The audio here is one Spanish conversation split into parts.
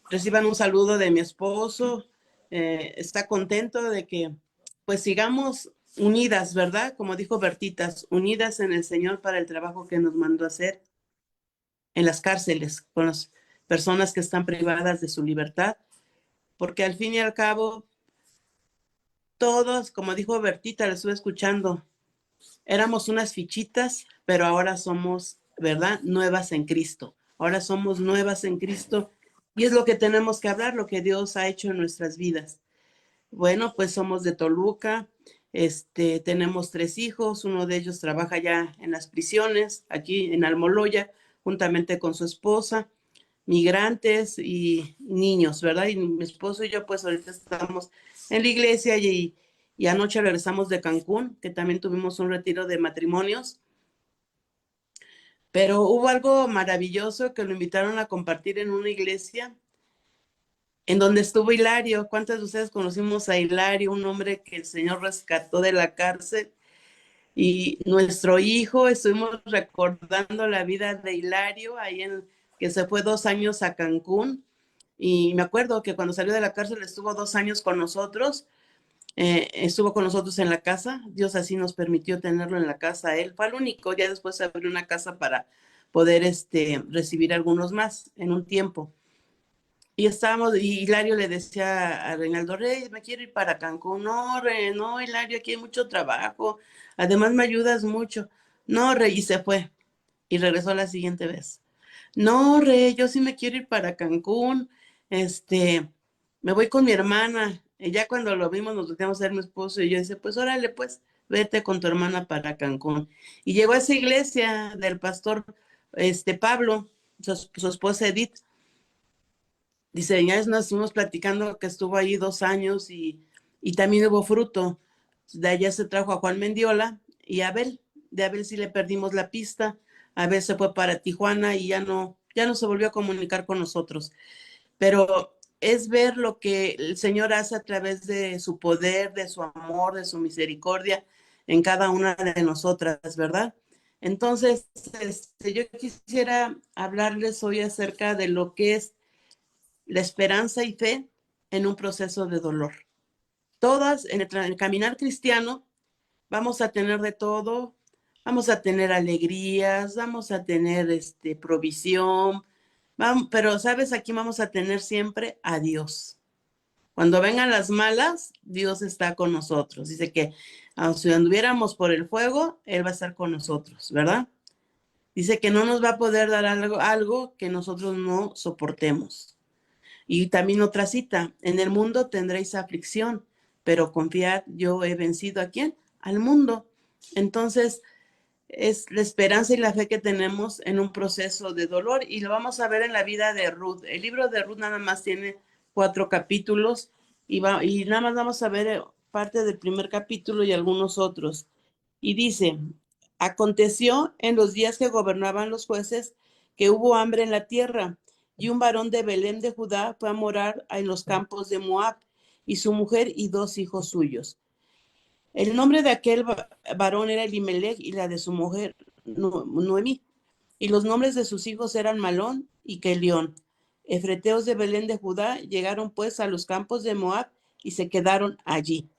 reciban un saludo de mi esposo. Está contento de que pues sigamos unidas, ¿verdad? Como dijo Bertitas, unidas en el Señor para el trabajo que nos mandó a hacer en las cárceles, con las personas que están privadas de su libertad, porque al fin y al cabo, todos, como dijo Bertita, la estuve escuchando, éramos unas fichitas, pero ahora somos, ¿verdad? Nuevas en Cristo. Ahora somos nuevas en Cristo y es lo que tenemos que hablar, lo que Dios ha hecho en nuestras vidas. Bueno, pues somos de Toluca, tenemos 3 hijos, uno de ellos trabaja ya en las prisiones, aquí en Almoloya, juntamente con su esposa, migrantes y niños, ¿verdad? Y mi esposo y yo pues ahorita estamos en la iglesia y anoche regresamos de Cancún, que también tuvimos un retiro de matrimonios, pero hubo algo maravilloso que lo invitaron a compartir en una iglesia en donde estuvo Hilario. ¿Cuántos de ustedes conocimos a Hilario, un hombre que el Señor rescató de la cárcel? Y nuestro hijo, estuvimos recordando la vida de Hilario, que se fue 2 años a Cancún. Y me acuerdo que cuando salió de la cárcel estuvo 2 años con nosotros, estuvo con nosotros en la casa. Dios así nos permitió tenerlo en la casa. Él fue el único, ya después se abrió una casa para poder recibir algunos más en un tiempo. Y estábamos, y Hilario le decía a Reinaldo Reyes, me quiero ir para Cancún. No, no, Hilario, aquí hay mucho trabajo. Además me ayudas mucho. No, Rey, y se fue. Y regresó la siguiente vez. No, Rey, yo sí me quiero ir para Cancún. Me voy con mi hermana. Y ya cuando lo vimos nos volteamos a ver mi esposo y yo dice, pues órale, pues, vete con tu hermana para Cancún. Y llegó a esa iglesia del pastor, Pablo, su esposa Edith. Dice, ya nos estuvimos platicando que estuvo ahí 2 años y también hubo fruto. De allá se trajo a Juan Mendiola y a Abel. De Abel sí le perdimos la pista. Abel se fue para Tijuana y ya no se volvió a comunicar con nosotros. Pero es ver lo que el Señor hace a través de su poder, de su amor, de su misericordia en cada una de nosotras, ¿verdad? Entonces, yo quisiera hablarles hoy acerca de lo que es la esperanza y fe en un proceso de dolor. Todas en el caminar cristiano vamos a tener de todo, vamos a tener alegrías, vamos a tener provisión, pero sabes, aquí vamos a tener siempre a Dios. Cuando vengan las malas, Dios está con nosotros. Dice que si anduviéramos por el fuego, Él va a estar con nosotros, ¿verdad? Dice que no nos va a poder dar algo que nosotros no soportemos. Y también otra cita, en el mundo tendréis aflicción, pero confiad, yo he vencido ¿a quién? Al mundo. Entonces, es la esperanza y la fe que tenemos en un proceso de dolor y lo vamos a ver en la vida de Ruth. El libro de Ruth nada más tiene 4 capítulos y nada más vamos a ver parte del primer capítulo y algunos otros. Y dice, aconteció en los días que gobernaban los jueces que hubo hambre en la tierra y un varón de Belén de Judá fue a morar en los campos de Moab y su mujer y 2 hijos suyos. El nombre de aquel varón era Elimelech y la de su mujer Noemí. Y los nombres de sus hijos eran Malón y Kelión. Efreteos de Belén de Judá llegaron pues a los campos de Moab y se quedaron allí.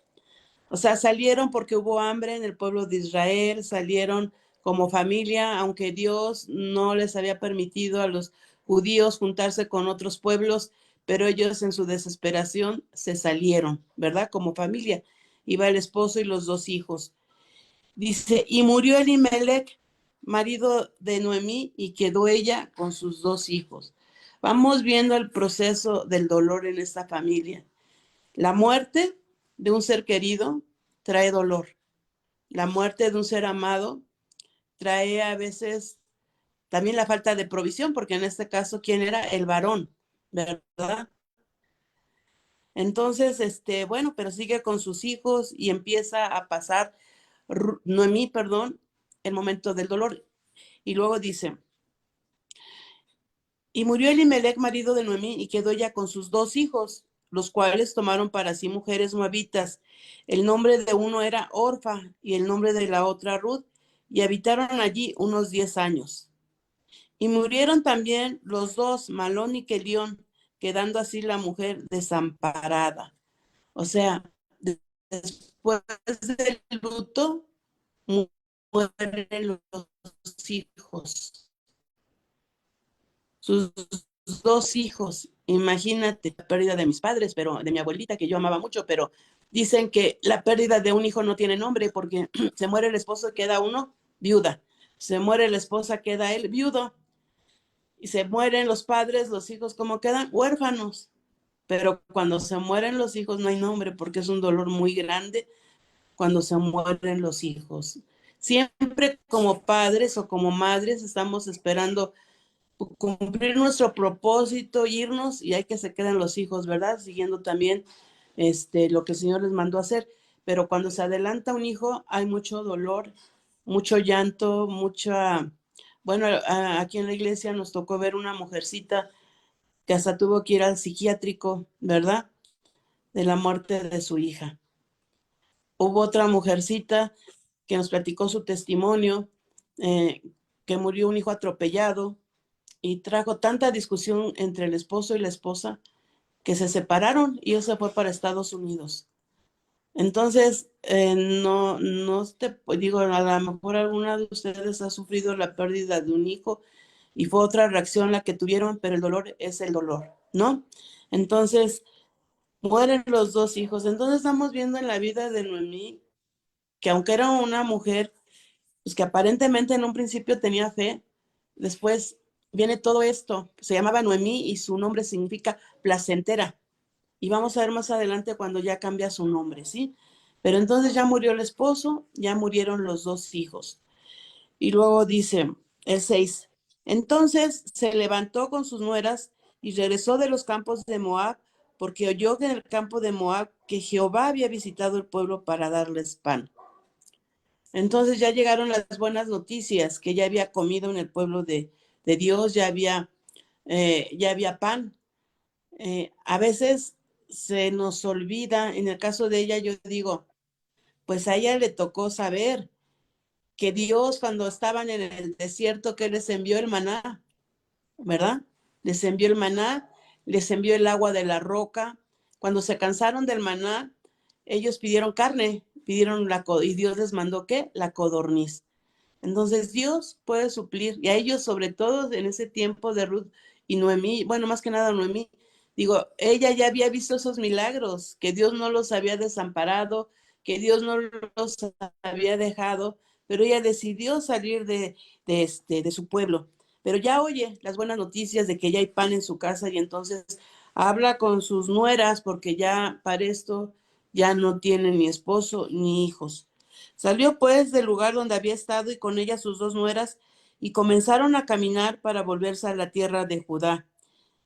O sea, salieron porque hubo hambre en el pueblo de Israel, salieron como familia, aunque Dios no les había permitido a los judíos juntarse con otros pueblos, pero ellos en su desesperación se salieron, ¿verdad? Como familia. Iba el esposo y los 2 hijos. Dice, y murió Elimelech, marido de Noemí, y quedó ella con sus 2 hijos. Vamos viendo el proceso del dolor en esta familia. La muerte de un ser querido trae dolor. La muerte de un ser amado trae a veces también la falta de provisión, porque en este caso, ¿quién era? El varón, ¿verdad? Entonces, bueno, pero sigue con sus hijos y empieza a pasar Noemí, perdón, el momento del dolor. Y luego dice, y murió Elimelech, marido de Noemí, y quedó ella con sus 2 hijos, los cuales tomaron para sí mujeres moabitas. El nombre de uno era Orfa y el nombre de la otra Ruth, y habitaron allí unos 10 años. Y murieron también los 2, Malón y Kelión, quedando así la mujer desamparada. O sea, después del luto, mueren los hijos, sus dos hijos. Imagínate la pérdida de mis padres, pero de mi abuelita, que yo amaba mucho, pero dicen que la pérdida de un hijo no tiene nombre porque se muere el esposo, queda uno viuda. Se muere la esposa, queda él viudo. Y se mueren los padres, los hijos, como quedan huérfanos. Pero cuando se mueren los hijos no hay nombre porque es un dolor muy grande cuando se mueren los hijos. Siempre como padres o como madres estamos esperando cumplir nuestro propósito, irnos y hay que se queden los hijos, ¿verdad? Siguiendo también lo que el Señor les mandó a hacer. Pero cuando se adelanta un hijo hay mucho dolor, mucho llanto, mucha... Bueno, aquí en la iglesia nos tocó ver una mujercita que hasta tuvo que ir al psiquiátrico, ¿verdad? De la muerte de su hija. Hubo otra mujercita que nos platicó su testimonio, que murió un hijo atropellado y trajo tanta discusión entre el esposo y la esposa que se separaron y él se fue para Estados Unidos. Entonces, no te digo, a lo mejor alguna de ustedes ha sufrido la pérdida de un hijo y fue otra reacción la que tuvieron, pero el dolor es el dolor, ¿no? Entonces, mueren los dos hijos. Entonces estamos viendo en la vida de Noemí que aunque era una mujer, pues que aparentemente en un principio tenía fe, después viene todo esto. Se llamaba Noemí y su nombre significa placentera. Y vamos a ver más adelante cuando ya cambia su nombre, ¿sí? Pero entonces ya murió el esposo, ya murieron los dos hijos. Y luego dice el 6, entonces se levantó con sus nueras y regresó de los campos de Moab, porque oyó en el campo de Moab que Jehová había visitado el pueblo para darles pan. Entonces ya llegaron las buenas noticias, que ya había comido en el pueblo de Dios, ya había pan. A veces se nos olvida, en el caso de ella yo digo, pues a ella le tocó saber que Dios cuando estaban en el desierto, que les envió el maná, ¿verdad? Les envió el maná, les envió el agua de la roca. Cuando se cansaron del maná, ellos pidieron carne, y Dios les mandó ¿qué? La codorniz. Entonces Dios puede suplir, y a ellos sobre todo en ese tiempo de Ruth y Noemí, bueno, más que nada Noemí, digo, ella ya había visto esos milagros, que Dios no los había desamparado, que Dios no los había dejado, pero ella decidió salir de su pueblo. Pero ya oye las buenas noticias de que ya hay pan en su casa y entonces habla con sus nueras porque ya para esto ya no tiene ni esposo ni hijos. Salió pues del lugar donde había estado y con ella sus dos nueras y comenzaron a caminar para volverse a la tierra de Judá.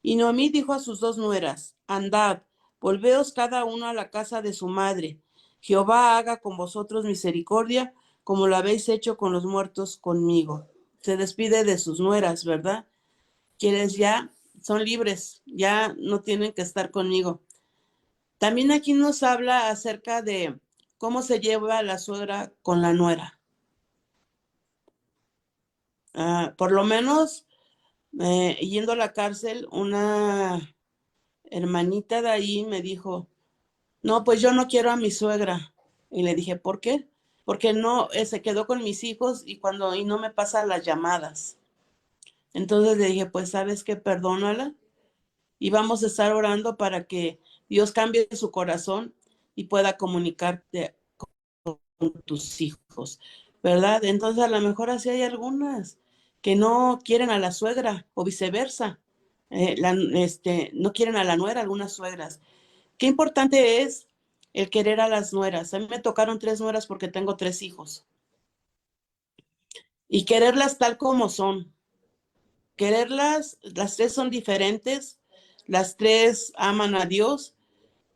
Y Noemí dijo a sus dos nueras, andad, volveos cada uno a la casa de su madre. Jehová haga con vosotros misericordia, como lo habéis hecho con los muertos conmigo. Se despide de sus nueras, ¿verdad? Quienes ya son libres, ya no tienen que estar conmigo. También aquí nos habla acerca de cómo se lleva la suegra con la nuera. Por lo menos, yendo a la cárcel, una hermanita de ahí me dijo, no, pues yo no quiero a mi suegra. Y le dije, ¿por qué? Porque no, se quedó con mis hijos y no me pasa las llamadas. Entonces le dije, pues sabes qué, perdónala y vamos a estar orando para que Dios cambie su corazón y pueda comunicarte con tus hijos, ¿verdad? Entonces a lo mejor así hay algunas que no quieren a la suegra o viceversa, no quieren a la nuera, algunas suegras. Qué importante es el querer a las nueras. A mí me tocaron 3 nueras porque tengo 3 hijos. Y quererlas tal como son. Quererlas, las 3 son diferentes, las 3 aman a Dios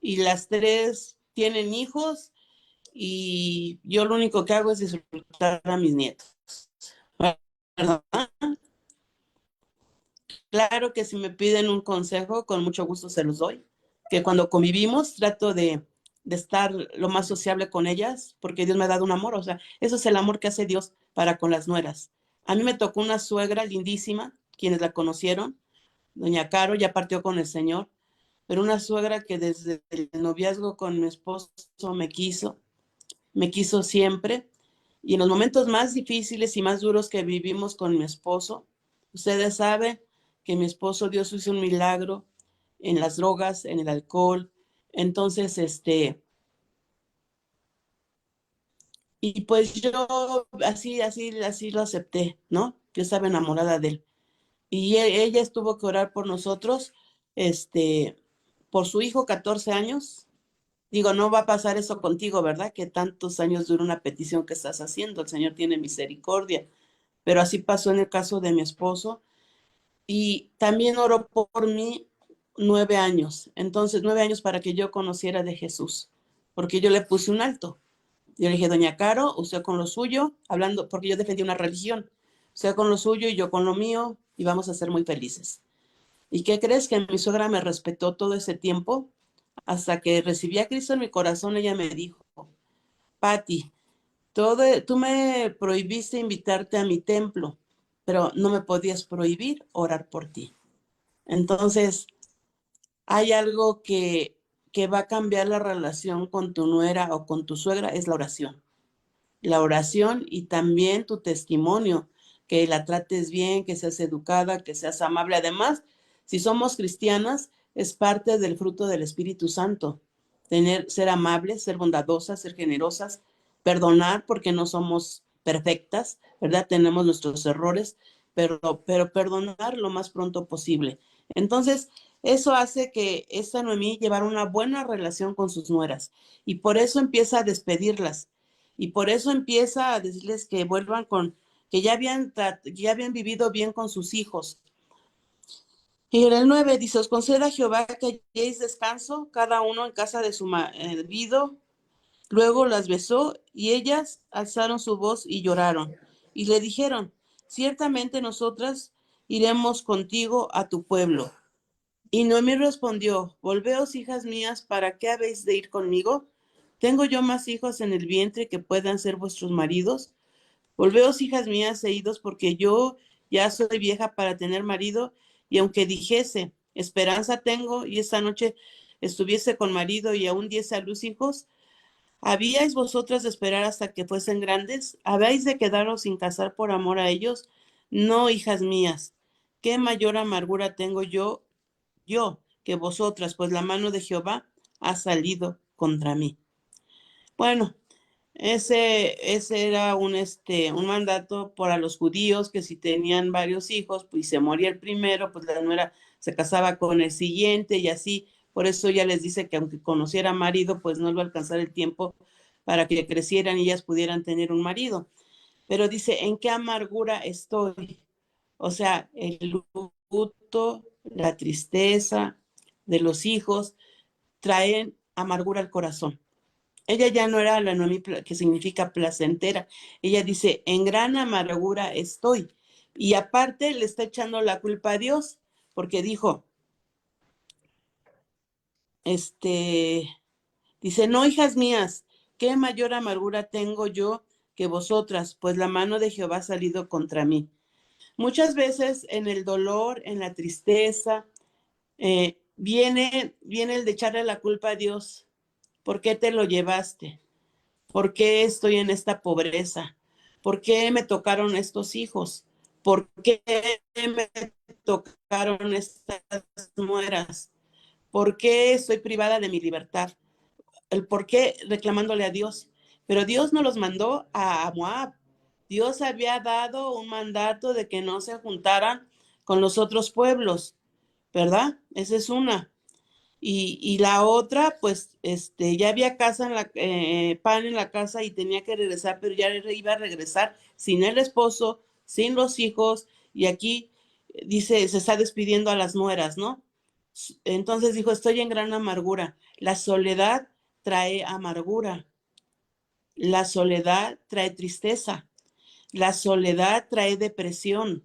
y las 3 tienen hijos y yo lo único que hago es disfrutar a mis nietos. ¿Verdad? Claro que si me piden un consejo, con mucho gusto se los doy. Que cuando convivimos trato de estar lo más sociable con ellas, porque Dios me ha dado un amor, o sea, eso es el amor que hace Dios para con las nueras. A mí me tocó una suegra lindísima, quienes la conocieron, doña Caro, ya partió con el Señor, pero una suegra que desde el noviazgo con mi esposo me quiso siempre. Y en los momentos más difíciles y más duros que vivimos con mi esposo, ustedes saben que mi esposo, Dios hizo un milagro en las drogas, en el alcohol. Entonces, y pues yo así lo acepté, ¿no? Yo estaba enamorada de él. Y ella estuvo que orar por nosotros, por su hijo, 14 años. Digo, no va a pasar eso contigo, ¿verdad? Que tantos años dura una petición que estás haciendo. El Señor tiene misericordia. Pero así pasó en el caso de mi esposo. Y también oró por mí 9 años. Entonces, 9 años para que yo conociera de Jesús. Porque yo le puse un alto. Yo le dije, doña Caro, usted con lo suyo, hablando, porque yo defendí una religión. Usted con lo suyo y yo con lo mío, y vamos a ser muy felices. ¿Y qué crees? Que mi suegra me respetó todo ese tiempo. Hasta que recibí a Cristo en mi corazón, ella me dijo, Patti, tú me prohibiste invitarte a mi templo, pero no me podías prohibir orar por ti. Entonces, hay algo que va a cambiar la relación con tu nuera o con tu suegra, es la oración. La oración y también tu testimonio, que la trates bien, que seas educada, que seas amable. Además, si somos cristianas, es parte del fruto del Espíritu Santo. Ser amables, ser bondadosas, ser generosas, perdonar porque no somos perfectas, ¿verdad? Tenemos nuestros errores, pero perdonar lo más pronto posible. Entonces, eso hace que esta Noemí llevara una buena relación con sus nueras y por eso empieza a despedirlas. Y por eso empieza a decirles que vuelvan que ya habían vivido bien con sus hijos. Y en el 9 dice, os conceda Jehová que halléis descanso, cada uno en casa de su marido. Luego las besó y ellas alzaron su voz y lloraron. Y le dijeron, ciertamente nosotras iremos contigo a tu pueblo. Y Noemí respondió, volveos, hijas mías, ¿para qué habéis de ir conmigo? ¿Tengo yo más hijos en el vientre que puedan ser vuestros maridos? Volveos, hijas mías, e idos, porque yo ya soy vieja para tener marido, y aunque dijese, esperanza tengo, y esta noche estuviese con marido y aún diese a luz hijos, ¿habíais vosotras de esperar hasta que fuesen grandes? ¿Habéis de quedaros sin casar por amor a ellos? No, hijas mías, qué mayor amargura tengo yo que vosotras, pues la mano de Jehová ha salido contra mí. Bueno, ese era un mandato para los judíos que si tenían varios hijos, pues se moría el primero, pues la nuera se casaba con el siguiente y así. Por eso ya les dice que aunque conociera marido, pues no iba a alcanzar el tiempo para que crecieran y ellas pudieran tener un marido. Pero dice, ¿en qué amargura estoy? O sea, el luto, la tristeza de los hijos traen amargura al corazón. Ella ya no era la Noemí que significa placentera. Ella dice, en gran amargura estoy. Y aparte le está echando la culpa a Dios, porque dijo, dice, no, hijas mías, qué mayor amargura tengo yo que vosotras, pues la mano de Jehová ha salido contra mí. Muchas veces en el dolor, en la tristeza, viene el de echarle la culpa a Dios. ¿Por qué te lo llevaste? ¿Por qué estoy en esta pobreza? ¿Por qué me tocaron estos hijos? ¿Por qué me tocaron estas nueras? ¿Por qué estoy privada de mi libertad? El por qué reclamándole a Dios. Pero Dios no los mandó a Moab. Dios había dado un mandato de que no se juntaran con los otros pueblos, ¿verdad? Esa es una. Y la otra, pues, ya había pan en la casa y tenía que regresar, pero ya iba a regresar sin el esposo, sin los hijos, y aquí dice, se está despidiendo a las nueras, ¿no? Entonces dijo, estoy en gran amargura. La soledad trae amargura. La soledad trae tristeza. La soledad trae depresión.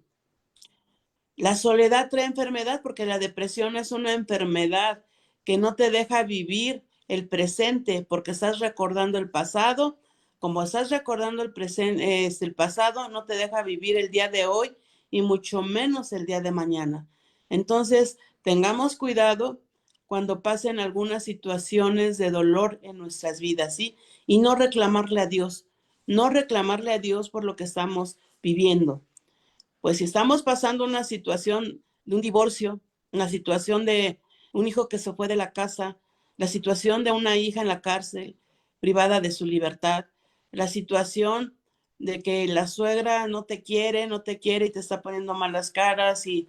La soledad trae enfermedad porque la depresión es una enfermedad que no te deja vivir el presente porque estás recordando el pasado. Como estás recordando el pasado, no te deja vivir el día de hoy y mucho menos el día de mañana. Entonces, tengamos cuidado cuando pasen algunas situaciones de dolor en nuestras vidas, ¿sí? Y no reclamarle a Dios, no reclamarle a Dios por lo que estamos viviendo. Pues si estamos pasando una situación de un divorcio, una situación de un hijo que se fue de la casa, la situación de una hija en la cárcel, privada de su libertad, la situación de que la suegra no te quiere y te está poniendo malas caras y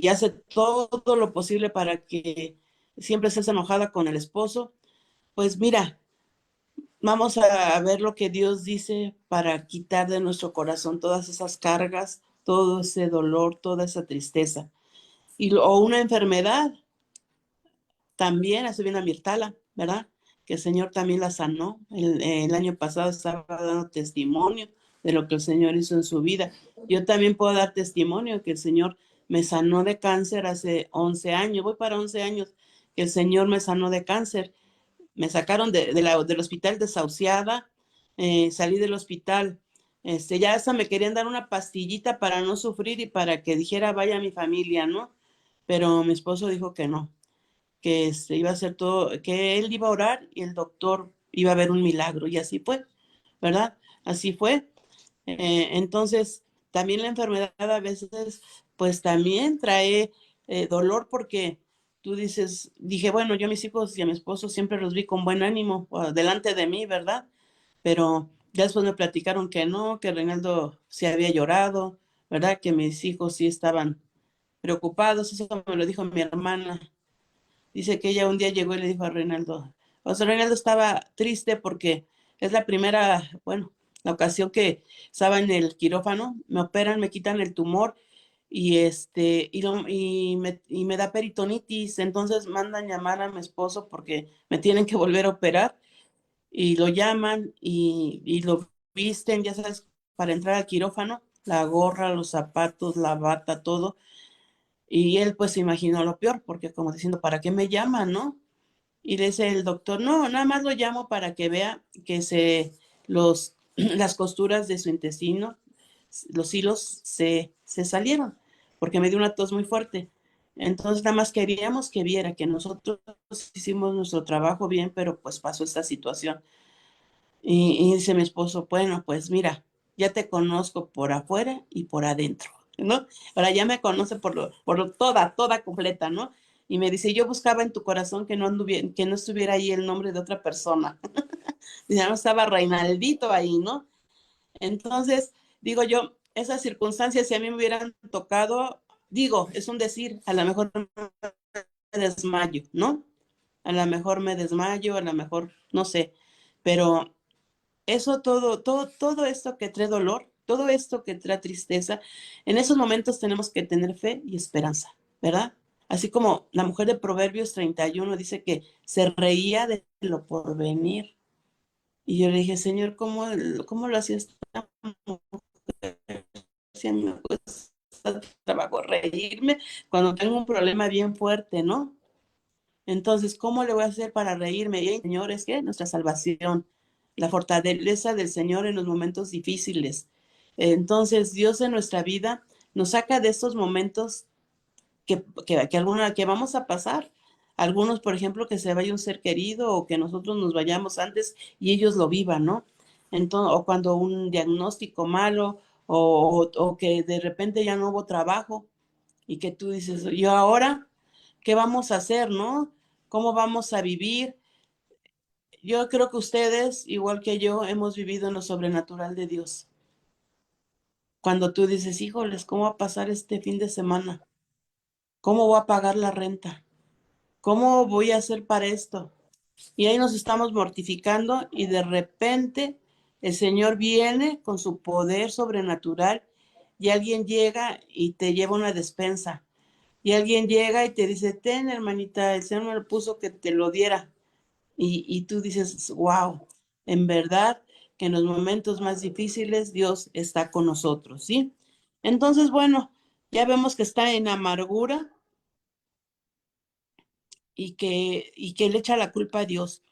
hace todo lo posible para que siempre estés enojada con el esposo, pues mira, vamos a ver lo que Dios dice para quitar de nuestro corazón todas esas cargas, todo ese dolor, toda esa tristeza. O una enfermedad, también, hace bien a Mirtala, ¿verdad? Que el Señor también la sanó. El año pasado estaba dando testimonio de lo que el Señor hizo en su vida. Yo también puedo dar testimonio que el Señor me sanó de cáncer hace 11 años. Voy para 11 años que el Señor me sanó de cáncer. Me sacaron del hospital desahuciada, salí del hospital. Ya hasta me querían dar una pastillita para no sufrir y para que dijera vaya mi familia, ¿no? Pero mi esposo dijo que no, que iba a hacer todo, que él iba a orar y el doctor iba a ver un milagro y así fue, ¿verdad? Así fue. Entonces, también la enfermedad a veces, pues también trae dolor porque tú dices, dije, bueno, yo a mis hijos y a mi esposo siempre los vi con buen ánimo delante de mí, ¿verdad? Pero ya después me platicaron que no, que Reinaldo sí había llorado, ¿verdad? Que mis hijos sí estaban preocupados, eso me lo dijo mi hermana. Dice que ella un día llegó y le dijo a Reinaldo, o sea, Reinaldo estaba triste porque es la primera, bueno, la ocasión que estaba en el quirófano, me operan, me quitan el tumor y me da peritonitis, entonces mandan llamar a mi esposo porque me tienen que volver a operar y lo llaman y lo visten, ya sabes, para entrar al quirófano, la gorra, los zapatos, la bata, todo. Y él pues se imaginó lo peor, porque como diciendo, ¿para qué me llaman, no? Y le dice el doctor, no, nada más lo llamo para que vea que las costuras de su intestino, los hilos se salieron, porque me dio una tos muy fuerte. Entonces nada más queríamos que viera que nosotros hicimos nuestro trabajo bien, pero pues pasó esta situación. Y dice mi esposo, bueno, pues mira, ya te conozco por afuera y por adentro, ¿no? Ahora ya me conoce toda completa, ¿no? Y me dice, yo buscaba en tu corazón que no estuviera ahí el nombre de otra persona. Ya no estaba Reinaldito ahí, ¿no? Entonces, digo yo, esas circunstancias, si a mí me hubieran tocado, digo, es un decir, a lo mejor me desmayo, ¿no? A lo mejor me desmayo, a lo mejor, no sé, pero eso todo esto que trae dolor, todo esto que trae tristeza, en esos momentos tenemos que tener fe y esperanza, ¿verdad? Así como la mujer de Proverbios 31 dice que se reía de lo por venir. Y yo le dije, Señor, ¿cómo lo hacía esta mujer? Si a mí me cuesta trabajo reírme cuando tengo un problema bien fuerte, ¿no? Entonces, ¿cómo le voy a hacer para reírme? Y el Señor es que nuestra salvación, la fortaleza del Señor en los momentos difíciles. Entonces, Dios en nuestra vida nos saca de estos momentos que vamos a pasar. Algunos, por ejemplo, que se vaya un ser querido o que nosotros nos vayamos antes y ellos lo vivan, ¿no? Entonces, o cuando un diagnóstico malo o que de repente ya no hubo trabajo y que tú dices, yo ahora, ¿qué vamos a hacer, no? ¿Cómo vamos a vivir? Yo creo que ustedes, igual que yo, hemos vivido en lo sobrenatural de Dios. Cuando tú dices, híjoles, ¿cómo va a pasar este fin de semana? ¿Cómo voy a pagar la renta? ¿Cómo voy a hacer para esto? Y ahí nos estamos mortificando y de repente el Señor viene con su poder sobrenatural y alguien llega y te lleva una despensa. Y alguien llega y te dice, ten hermanita, el Señor me lo puso que te lo diera. Y tú dices, wow, en verdad que en los momentos más difíciles Dios está con nosotros, ¿sí? Entonces, bueno, ya vemos que está en amargura y que le echa la culpa a Dios.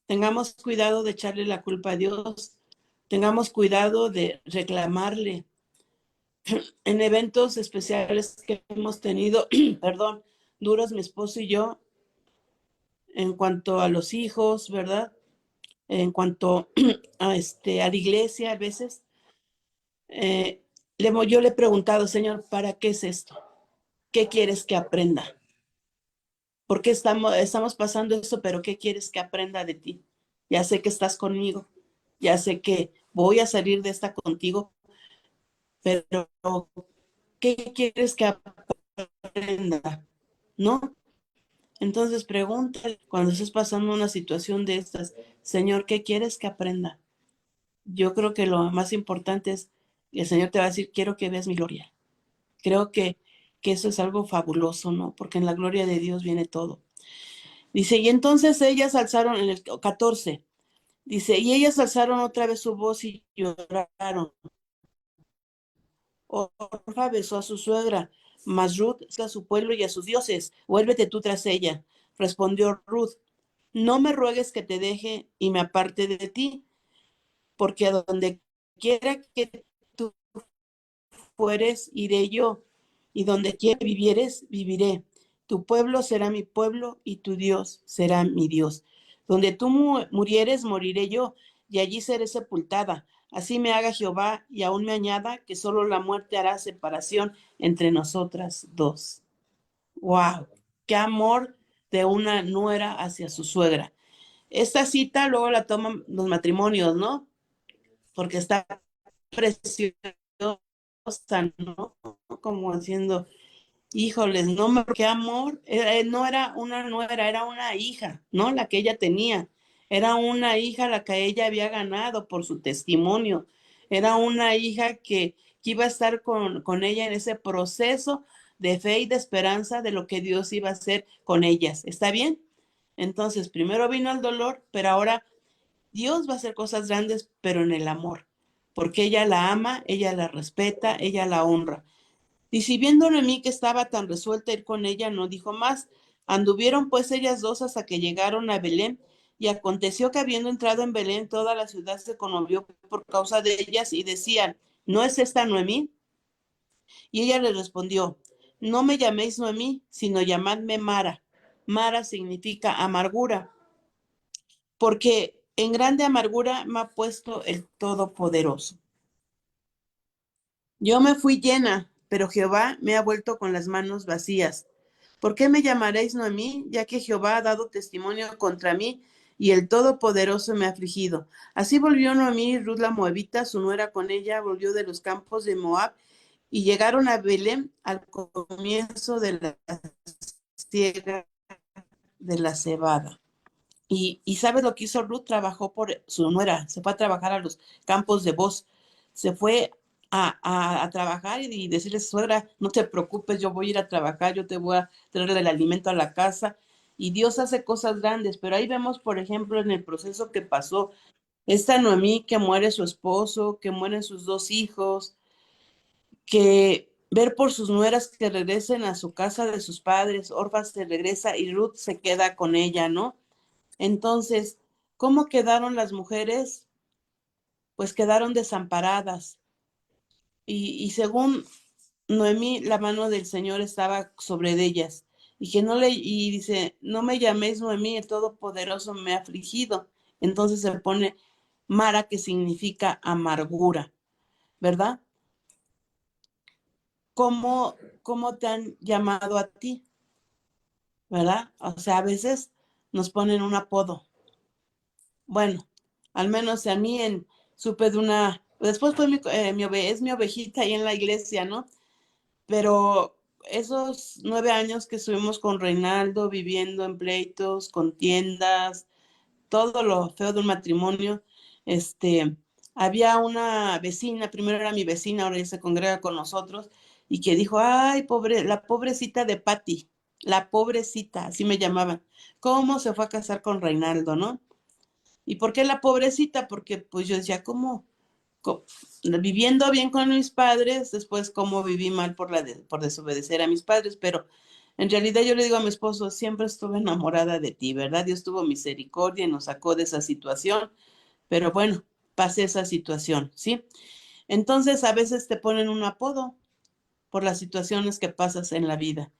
Tengamos cuidado de echarle la culpa a Dios, tengamos cuidado de reclamarle. en eventos especiales que hemos tenido, perdón, duros mi esposo y yo, en cuanto a los hijos, ¿verdad? En cuanto a la iglesia, a veces, yo le he preguntado, Señor, ¿para qué es esto? ¿Qué quieres que aprenda? ¿Por qué estamos pasando esto, pero qué quieres que aprenda de ti? Ya sé que estás conmigo, ya sé que voy a salir de esta contigo, pero ¿qué quieres que aprenda? ¿No? Entonces pregúntale cuando estés pasando una situación de estas, Señor, ¿qué quieres que aprenda? Yo creo que lo más importante es, el Señor te va a decir, quiero que veas mi gloria. Creo que eso es algo fabuloso, ¿no? Porque en la gloria de Dios viene todo. Dice, y entonces ellas alzaron, en el 14, dice, y ellas alzaron otra vez su voz y lloraron. Orfa besó a su suegra, mas Ruth a su pueblo y a sus dioses. Vuélvete tú tras ella. Respondió Ruth, no me ruegues que te deje y me aparte de ti, porque a donde quiera que tú fueres, iré yo, y donde quiera vivieres, viviré. Tu pueblo será mi pueblo y tu Dios será mi Dios. Donde tú murieres, moriré yo, y allí seré sepultada. Así me haga Jehová y aún me añada que solo la muerte hará separación entre nosotras dos. ¡Wow! ¡Qué amor de una nuera hacia su suegra! Esta cita luego la toman los matrimonios, ¿no? Porque está preciosa, ¿no? Como haciendo, híjoles, no, qué amor, no era una nuera, era una hija, ¿no? La que ella tenía, era una hija la que ella había ganado por su testimonio, era una hija que iba a estar con ella en ese proceso de fe y de esperanza de lo que Dios iba a hacer con ellas, ¿está bien? Entonces, primero vino el dolor, pero ahora Dios va a hacer cosas grandes, pero en el amor, porque ella la ama, ella la respeta, ella la honra. Y si viendo Noemí que estaba tan resuelta a ir con ella, no dijo más. Anduvieron pues ellas dos hasta que llegaron a Belén, y aconteció que habiendo entrado en Belén, toda la ciudad se conmovió por causa de ellas, y decían, ¿no es esta Noemí? Y ella les respondió, no me llaméis Noemí, sino llamadme Mara. Mara significa amargura, porque en grande amargura me ha puesto el Todopoderoso. Yo me fui llena, pero Jehová me ha vuelto con las manos vacías. ¿Por qué me llamaréis Noemí, ya que Jehová ha dado testimonio contra mí y el Todopoderoso me ha afligido? Así volvió Noemí, Ruth la Moabita, su nuera con ella, volvió de los campos de Moab y llegaron a Belén al comienzo de la siega de la cebada. Y ¿sabes lo que hizo Ruth? Trabajó por su nuera, se fue a trabajar a los campos de Boz, se fue a trabajar y decirle, suegra, no te preocupes, yo voy a ir a trabajar, yo te voy a traerle el alimento a la casa. Y Dios hace cosas grandes, pero ahí vemos, por ejemplo, en el proceso que pasó, esta Noemí que muere su esposo, que mueren sus dos hijos, que ver por sus nueras que regresen a su casa de sus padres, Orfa se regresa y Ruth se queda con ella, ¿no? Entonces, ¿cómo quedaron las mujeres? Pues quedaron desamparadas. Y según Noemí, la mano del Señor estaba sobre ellas. Y dice, no me llaméis Noemí, el Todopoderoso me ha afligido. Entonces se pone Mara, que significa amargura, ¿verdad? ¿Cómo te han llamado a ti? ¿Verdad? O sea, a veces nos ponen un apodo. Bueno, al menos a mí supe de una, después fue es mi ovejita ahí en la iglesia, ¿no? Pero esos 9 años que estuvimos con Reinaldo, viviendo en pleitos, contiendas, todo lo feo de un matrimonio, había una vecina, primero era mi vecina, ahora ya se congrega con nosotros, y que dijo, ay, la pobrecita de Patty, la pobrecita, así me llamaban, ¿cómo se fue a casar con Reinaldo, no? ¿Y por qué la pobrecita? Porque pues yo decía, ¿cómo? Viviendo bien con mis padres, después cómo viví mal por desobedecer a mis padres, pero en realidad yo le digo a mi esposo, siempre estuve enamorada de ti, ¿verdad? Dios tuvo misericordia y nos sacó de esa situación, pero bueno, pasé esa situación, ¿sí? Entonces a veces te ponen un apodo por las situaciones que pasas en la vida.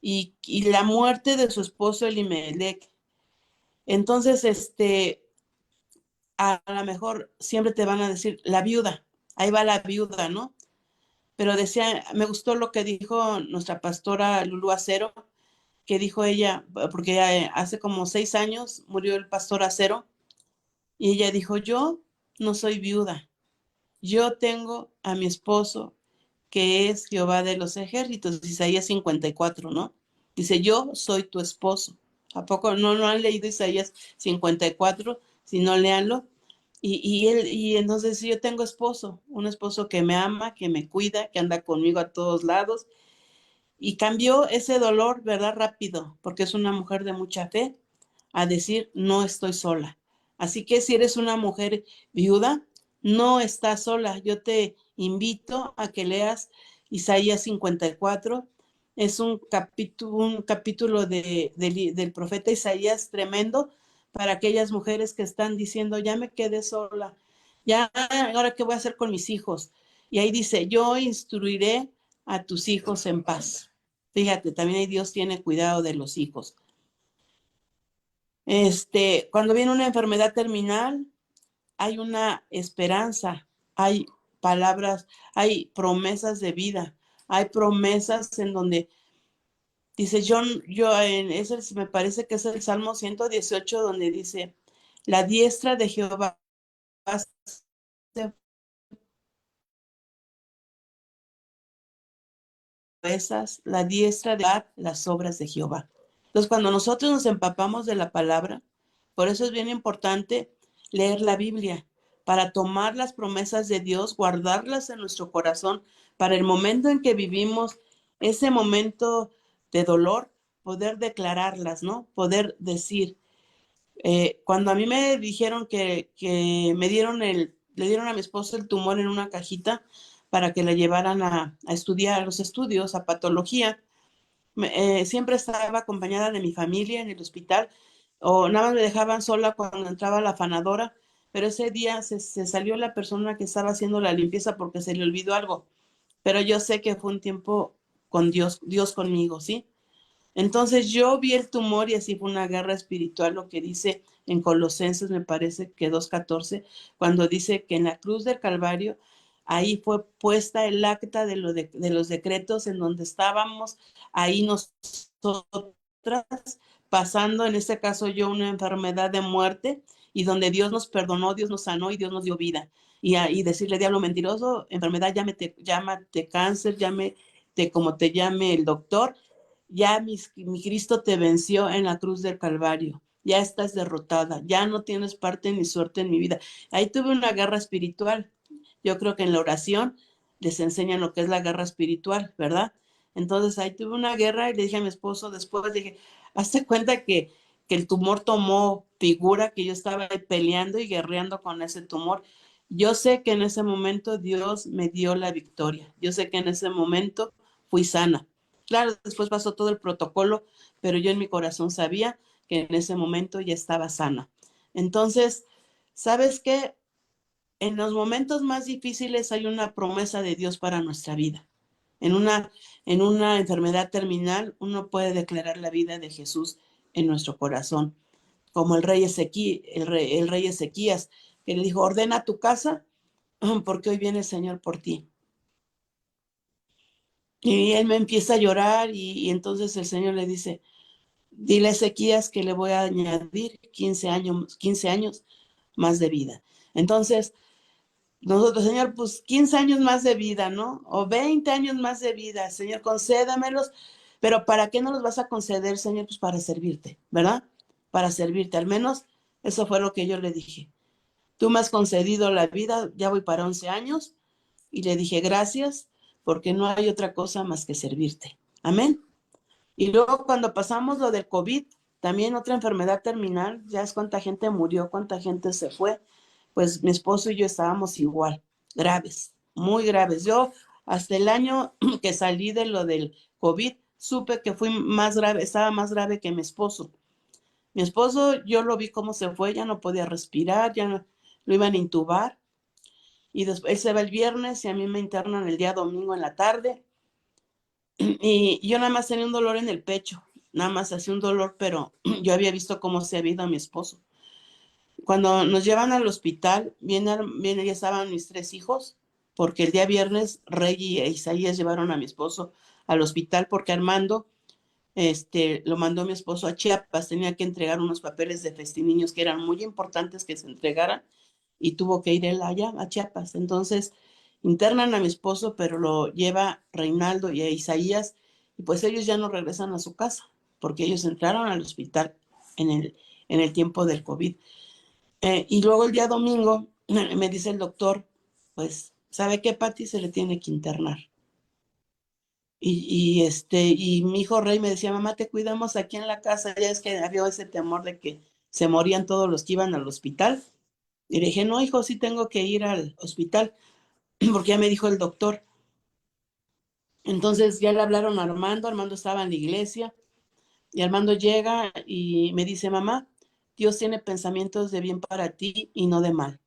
Y la muerte de su esposo Elimelech. Entonces, a lo mejor siempre te van a decir la viuda, ahí va la viuda, ¿no? Pero decía, me gustó lo que dijo nuestra pastora Lulú Acero, que dijo ella, porque hace como 6 años murió el pastor Acero, y ella dijo, yo no soy viuda, yo tengo a mi esposo, que es Jehová de los ejércitos, Isaías 54, ¿no? Dice, yo soy tu esposo. ¿A poco no han leído Isaías 54? Si no, léanlo. Y entonces yo tengo esposo, un esposo que me ama, que me cuida, que anda conmigo a todos lados. Y cambió ese dolor, ¿verdad? Rápido, porque es una mujer de mucha fe, a decir, no estoy sola. Así que si eres una mujer viuda, no estás sola. Yo te invito a que leas Isaías 54. Es un capítulo del profeta Isaías tremendo para aquellas mujeres que están diciendo, ya me quedé sola, ya, ahora qué voy a hacer con mis hijos. Y ahí dice, yo instruiré a tus hijos en paz. Fíjate, también Dios tiene cuidado de los hijos. Cuando viene una enfermedad terminal, hay una esperanza, hay palabras, hay promesas de vida, hay promesas en donde dice me parece que es el Salmo 118, donde dice, la diestra de Jehová hace proezas, la diestra de las obras de Jehová. Entonces, cuando nosotros nos empapamos de la palabra, por eso es bien importante leer la Biblia, para tomar las promesas de Dios, guardarlas en nuestro corazón, para el momento en que vivimos ese momento de dolor, poder declararlas, ¿no? Poder decir, cuando a mí me dijeron que le dieron a mi esposo el tumor en una cajita para que la llevaran a estudiar los estudios, a patología, siempre estaba acompañada de mi familia en el hospital, o nada más me dejaban sola cuando entraba la afanadora, pero ese día se salió la persona que estaba haciendo la limpieza porque se le olvidó algo, pero yo sé que fue un tiempo con Dios, Dios conmigo, ¿sí? Entonces yo vi el tumor y así fue una guerra espiritual, lo que dice en Colosenses, me parece que 2:14, cuando dice que en la cruz del Calvario, ahí fue puesta el acta de los decretos en donde estábamos, ahí nosotras pasando, en este caso yo, una enfermedad de muerte, y donde Dios nos perdonó, Dios nos sanó y Dios nos dio vida. Y decirle, diablo mentiroso, enfermedad, llámate cáncer, llámate como te llame el doctor, ya mi Cristo te venció en la cruz del Calvario, ya estás derrotada, ya no tienes parte ni suerte en mi vida. Ahí tuve una guerra espiritual. Yo creo que en la oración les enseñan lo que es la guerra espiritual, ¿verdad? Entonces ahí tuve una guerra y le dije a mi esposo, después dije, hazte cuenta que el tumor tomó figura, que yo estaba peleando y guerreando con ese tumor. Yo sé que en ese momento Dios me dio la victoria. Yo sé que en ese momento fui sana. Claro, después pasó todo el protocolo, pero yo en mi corazón sabía que en ese momento ya estaba sana. Entonces, ¿sabes qué? En los momentos más difíciles hay una promesa de Dios para nuestra vida. En una enfermedad terminal, uno puede declarar la vida de Jesús en nuestro corazón, como el rey Ezequías, que le dijo, ordena tu casa, porque hoy viene el Señor por ti. Y él me empieza a llorar y entonces el Señor le dice, dile a Ezequías que le voy a añadir 15 años más de vida. Entonces, nosotros, Señor, pues 15 años más de vida, ¿no? O 20 años más de vida, Señor, concédamelos. Pero ¿para qué no los vas a conceder, Señor? Pues para servirte, ¿verdad? Para servirte. Al menos eso fue lo que yo le dije. Tú me has concedido la vida, ya voy para 11 años, y le dije gracias, porque no hay otra cosa más que servirte. Amén. Y luego cuando pasamos lo del COVID, también otra enfermedad terminal, ya es cuánta gente murió, cuánta gente se fue, pues mi esposo y yo estábamos igual, graves, muy graves. Yo hasta el año que salí de lo del COVID, supe que fui más grave, estaba más grave que mi esposo. Mi esposo, yo lo vi cómo se fue, ya no podía respirar, ya no, lo iban a intubar. y después él se va el viernes y a mí me internan el día domingo en la tarde. Y yo nada más tenía un dolor en el pecho, nada más hacía un dolor, pero yo había visto cómo se había ido a mi esposo. Cuando nos llevan al hospital, ya estaban mis 3 hijos, porque el día viernes Rey e Isaías llevaron a mi esposo al hospital porque Armando lo mandó mi esposo a Chiapas, tenía que entregar unos papeles de Festiniños que eran muy importantes que se entregaran y tuvo que ir él allá a Chiapas. Entonces internan a mi esposo, pero lo lleva Reinaldo y a Isaías y pues ellos ya no regresan a su casa porque ellos entraron al hospital en el tiempo del COVID. Y luego el día domingo me dice el doctor, pues, ¿sabe qué, Pati? Se le tiene que internar. Y mi hijo Rey me decía, mamá, te cuidamos aquí en la casa. Ya es que había ese temor de que se morían todos los que iban al hospital. Y le dije, no, hijo, sí tengo que ir al hospital, porque ya me dijo el doctor. Entonces ya le hablaron a Armando, Armando estaba en la iglesia, y Armando llega y me dice, mamá, Dios tiene pensamientos de bien para ti y no de mal.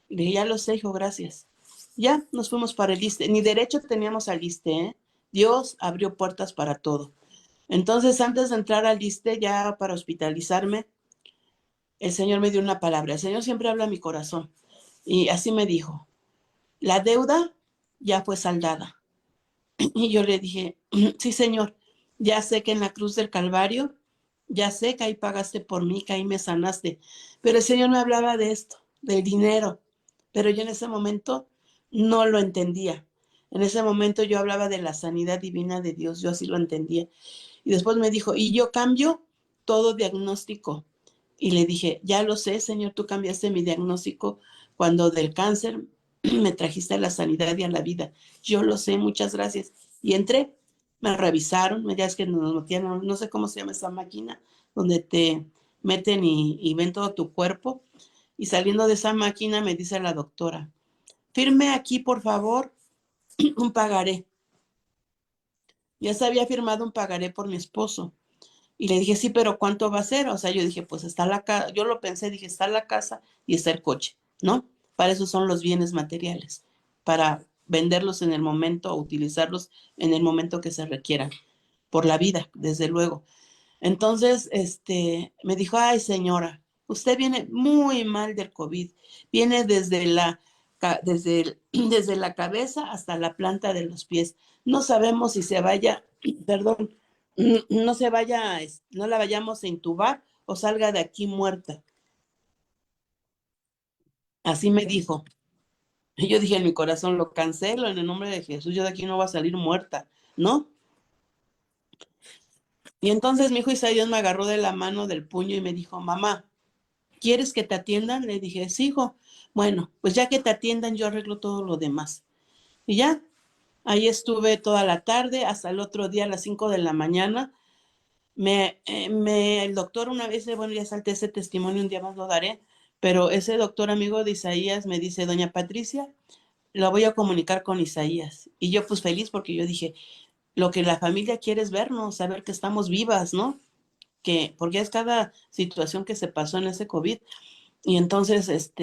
Y le dije, ya lo sé, hijo, gracias. Ya nos fuimos para el ISSSTE. Ni derecho teníamos al ISSSTE, ¿eh? Dios abrió puertas para todo. Entonces, antes de entrar al ISSSTE, ya para hospitalizarme, el Señor me dio una palabra. El Señor siempre habla a mi corazón. Y así me dijo, la deuda ya fue saldada. Y yo le dije, sí, Señor, ya sé que en la cruz del Calvario, ya sé que ahí pagaste por mí, que ahí me sanaste. Pero el Señor me hablaba de esto, del dinero. Pero yo en ese momento no lo entendía. En ese momento yo hablaba de la sanidad divina de Dios, yo así lo entendía. Y después me dijo, y yo cambio todo diagnóstico. Y le dije, ya lo sé, Señor, tú cambiaste mi diagnóstico cuando del cáncer me trajiste a la sanidad y a la vida. Yo lo sé, muchas gracias. Y entré, me revisaron, ya es que nos metían, no sé cómo se llama esa máquina, donde te meten y ven todo tu cuerpo. Y saliendo de esa máquina me dice la doctora, firme aquí, por favor, un pagaré. Ya se había firmado un pagaré por mi esposo. Y le dije, sí, pero ¿cuánto va a ser? O sea, yo dije, pues está la casa, yo lo pensé, dije, está la casa y está el coche, ¿no? Para eso son los bienes materiales, para venderlos en el momento o utilizarlos en el momento que se requieran, por la vida, desde luego. Entonces, me dijo, ay, señora, usted viene muy mal del COVID, viene desde la cabeza hasta la planta de los pies. No sabemos si se vaya, perdón, no se vaya, no la vayamos a intubar o salga de aquí muerta. Así me dijo. Y yo dije en mi corazón, lo cancelo en el nombre de Jesús, yo de aquí no voy a salir muerta, ¿no? Y entonces mi hijo Isaías me agarró de la mano del puño y me dijo, mamá, ¿quieres que te atiendan? Le dije, sí, hijo. Bueno, pues ya que te atiendan, yo arreglo todo lo demás. Y ya, ahí estuve toda la tarde, hasta el otro día a las 5 de la mañana. El doctor una vez, bueno, ya salté ese testimonio, un día más lo daré, pero ese doctor amigo de Isaías me dice, doña Patricia, la voy a comunicar con Isaías. Y yo pues feliz porque yo dije, lo que la familia quiere es vernos, saber que estamos vivas, ¿no? Porque es cada situación que se pasó en ese COVID. Y entonces,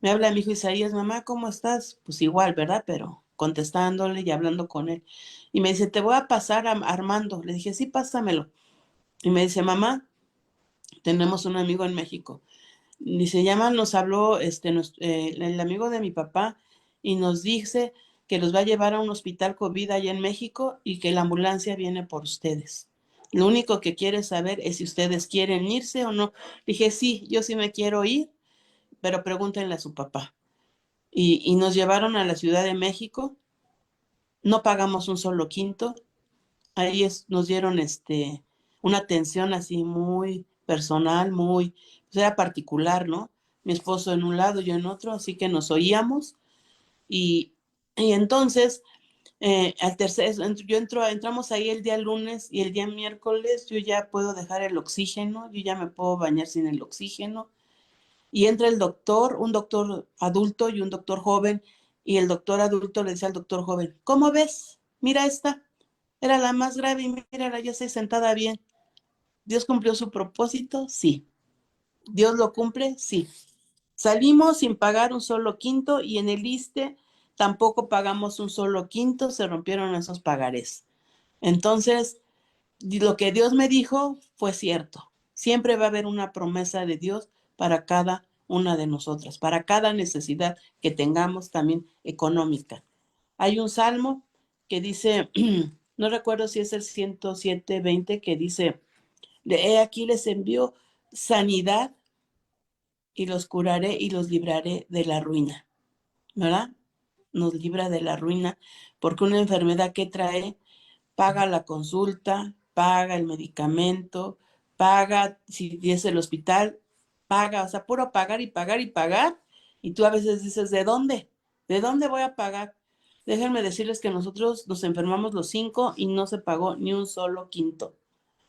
me habla mi hijo Isaías, mamá, ¿cómo estás? Pues igual, ¿verdad? Pero contestándole y hablando con él. Y me dice, te voy a pasar a Armando. Le dije, sí, pásamelo. Y me dice, mamá, tenemos un amigo en México. Y se llama, nos habló el amigo de mi papá y nos dice que los va a llevar a un hospital COVID allá en México y que la ambulancia viene por ustedes. Lo único que quiere saber es si ustedes quieren irse o no. Dije, sí, yo sí me quiero ir, pero pregúntenle a su papá. Y nos llevaron a la Ciudad de México, no pagamos un solo quinto, ahí nos dieron una atención así muy personal, muy, pues era particular, ¿no? Mi esposo en un lado, yo en otro, así que nos oíamos y, y entonces al tercer, entramos ahí el día lunes y el día miércoles yo ya puedo dejar el oxígeno, yo ya me puedo bañar sin el oxígeno y entra el doctor, un doctor adulto y un doctor joven, y el doctor adulto le dice al doctor joven, ¿cómo ves? Mira esta, era la más grave y mírala, ya estoy sentada bien. ¿Dios cumplió su propósito? Sí. ¿Dios lo cumple? Sí. Salimos sin pagar un solo quinto y en el ISSSTE tampoco pagamos un solo quinto, se rompieron esos pagarés. Entonces, lo que Dios me dijo fue cierto. Siempre va a haber una promesa de Dios para cada una de nosotras, para cada necesidad que tengamos también económica. Hay un salmo que dice, no recuerdo si es el 107:20, que dice, he aquí les envío sanidad y los curaré y los libraré de la ruina, ¿verdad? Nos libra de la ruina, porque una enfermedad que trae paga la consulta, paga el medicamento, paga si es el hospital, paga, o sea, puro pagar y pagar y pagar. Y tú a veces dices, ¿de dónde? ¿De dónde voy a pagar? Déjenme decirles que nosotros nos enfermamos los 5 y no se pagó ni un solo quinto.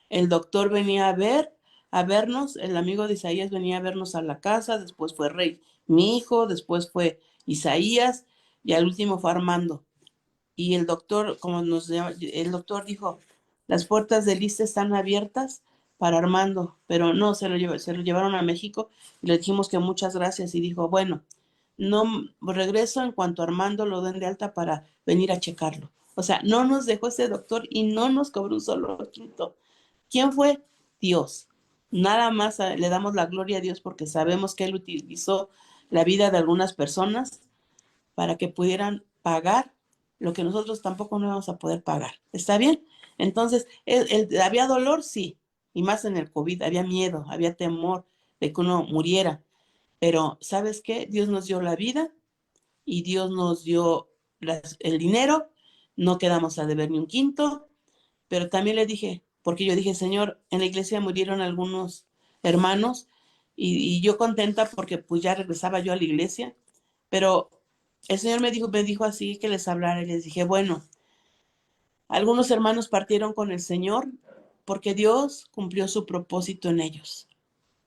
El doctor venía a vernos, el amigo de Isaías venía a vernos a la casa, después fue Rey, mi hijo, después fue Isaías y al último fue Armando. Y el doctor, el doctor dijo, las puertas del ISSSTE están abiertas para Armando, pero no, se lo llevaron a México y le dijimos que muchas gracias y dijo, bueno, no regreso en cuanto Armando lo den de alta para venir a checarlo. O sea, no nos dejó ese doctor y no nos cobró un solo quinto. ¿Quién fue? Dios. Nada más le damos la gloria a Dios porque sabemos que Él utilizó la vida de algunas personas para que pudieran pagar lo que nosotros tampoco no íbamos a poder pagar. ¿Está bien? Entonces, ¿había dolor? Sí. Y más en el COVID, había miedo, había temor de que uno muriera. Pero, ¿sabes qué? Dios nos dio la vida y Dios nos dio el dinero. No quedamos a deber ni un quinto. Pero también le dije, porque yo dije, Señor, en la iglesia murieron algunos hermanos y yo contenta porque pues ya regresaba yo a la iglesia, pero el Señor me dijo así que les hablara y les dije, bueno, algunos hermanos partieron con el Señor porque Dios cumplió su propósito en ellos.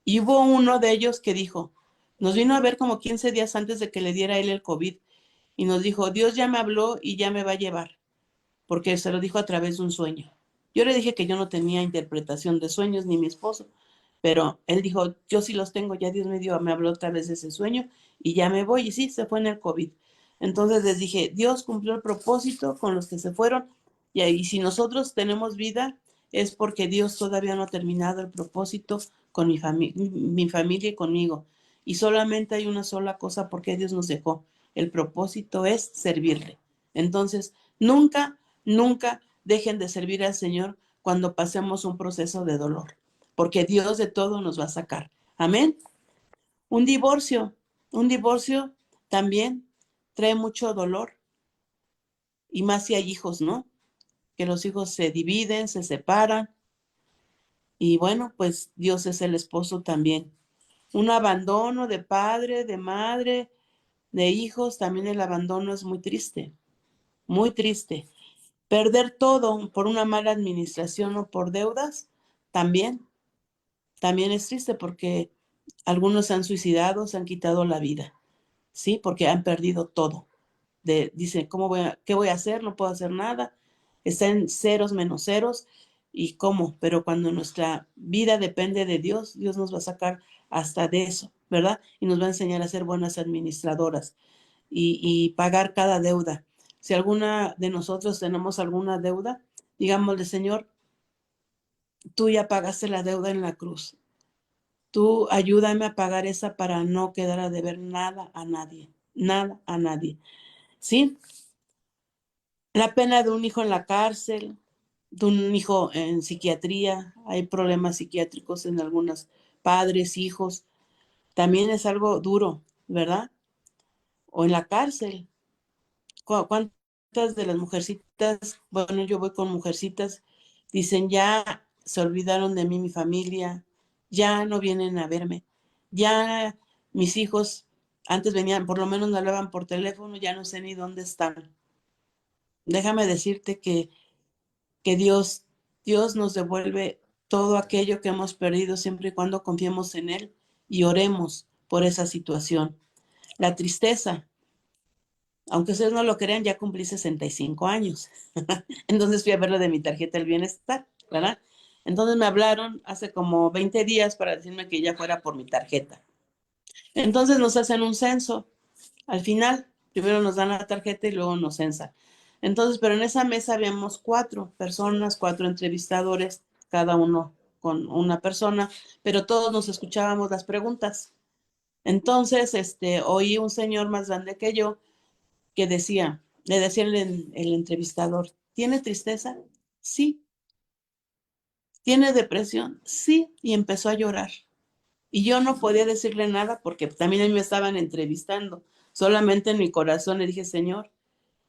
Y hubo uno de ellos que dijo, nos vino a ver como 15 días antes de que le diera él el COVID y nos dijo, Dios ya me habló y ya me va a llevar porque se lo dijo a través de un sueño. Yo le dije que yo no tenía interpretación de sueños ni mi esposo, pero él dijo, yo sí los tengo, ya Dios me habló a través de ese sueño y ya me voy. Y sí, se fue en el COVID. Entonces les dije, Dios cumplió el propósito con los que se fueron y ahí si nosotros tenemos vida es porque Dios todavía no ha terminado el propósito con mi familia y conmigo. Y solamente hay una sola cosa porque Dios nos dejó. El propósito es servirle. Entonces, nunca dejen de servir al Señor cuando pasemos un proceso de dolor, porque Dios de todo nos va a sacar. Amén. Un divorcio, un divorcio también trae mucho dolor y más si hay hijos, ¿no? Que los hijos se dividen, se separan y bueno, pues Dios es el esposo también. Un abandono de padre, de madre, de hijos, también el abandono es muy triste, muy triste. Perder todo por una mala administración o por deudas, también es triste porque algunos se han suicidado, se han quitado la vida, ¿sí? Porque han perdido todo. Dicen, ¿qué voy a hacer? No puedo hacer nada. Está en ceros menos ceros. ¿Y cómo? Pero cuando nuestra vida depende de Dios, Dios nos va a sacar hasta de eso, ¿verdad? Y nos va a enseñar a ser buenas administradoras y pagar cada deuda. Si alguna de nosotros tenemos alguna deuda, digámosle, Señor, tú ya pagaste la deuda en la cruz. Tú ayúdame a pagar esa para no quedar a deber nada a nadie, nada a nadie. ¿Sí? La pena de un hijo en la cárcel, de un hijo en psiquiatría, hay problemas psiquiátricos en algunos padres, hijos, también es algo duro, ¿verdad? O en la cárcel. ¿Cuántas de las mujercitas, bueno, yo voy con mujercitas, dicen, ya se olvidaron de mí, mi familia, ya no vienen a verme, ya mis hijos antes venían, por lo menos me hablaban por teléfono, ya no sé ni dónde están. Déjame decirte que Dios nos devuelve todo aquello que hemos perdido siempre y cuando confiemos en Él y oremos por esa situación. La tristeza, aunque ustedes no lo crean, ya cumplí 65 años. Entonces fui a ver lo de mi tarjeta del bienestar, ¿verdad? Entonces me hablaron hace como 20 días para decirme que ya fuera por mi tarjeta. Entonces nos hacen un censo. Al final, primero nos dan la tarjeta y luego nos censan. Entonces, pero en esa mesa habíamos 4 personas, 4 entrevistadores, cada uno con una persona, pero todos nos escuchábamos las preguntas. Entonces, oí un señor más grande que yo que decía, le decía el entrevistador, ¿tiene tristeza? Sí. ¿Tiene depresión? Sí. Y empezó a llorar. Y yo no podía decirle nada porque también a mí me estaban entrevistando. Solamente en mi corazón le dije, Señor,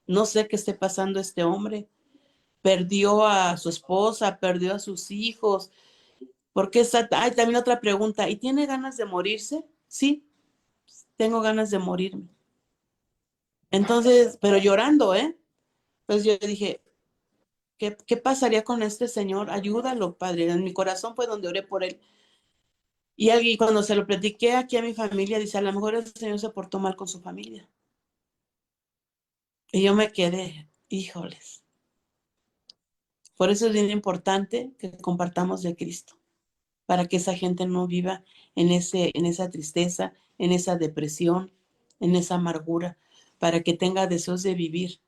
no sé qué esté pasando este hombre. Perdió a su esposa, perdió a sus hijos. ¿Por qué está? Ay, también otra pregunta. ¿Y tiene ganas de morirse? Sí, tengo ganas de morirme. Entonces, pero llorando, ¿eh? Entonces yo dije, ¿qué pasaría con este señor? Ayúdalo, Padre. En mi corazón fue donde oré por él. Y alguien, cuando se lo platiqué aquí a mi familia, dice, a lo mejor el señor se portó mal con su familia. Y yo me quedé, híjoles. Por eso es bien importante que compartamos de Cristo, para que esa gente no viva en esa tristeza, en esa depresión, en esa amargura, para que tenga deseos de vivir.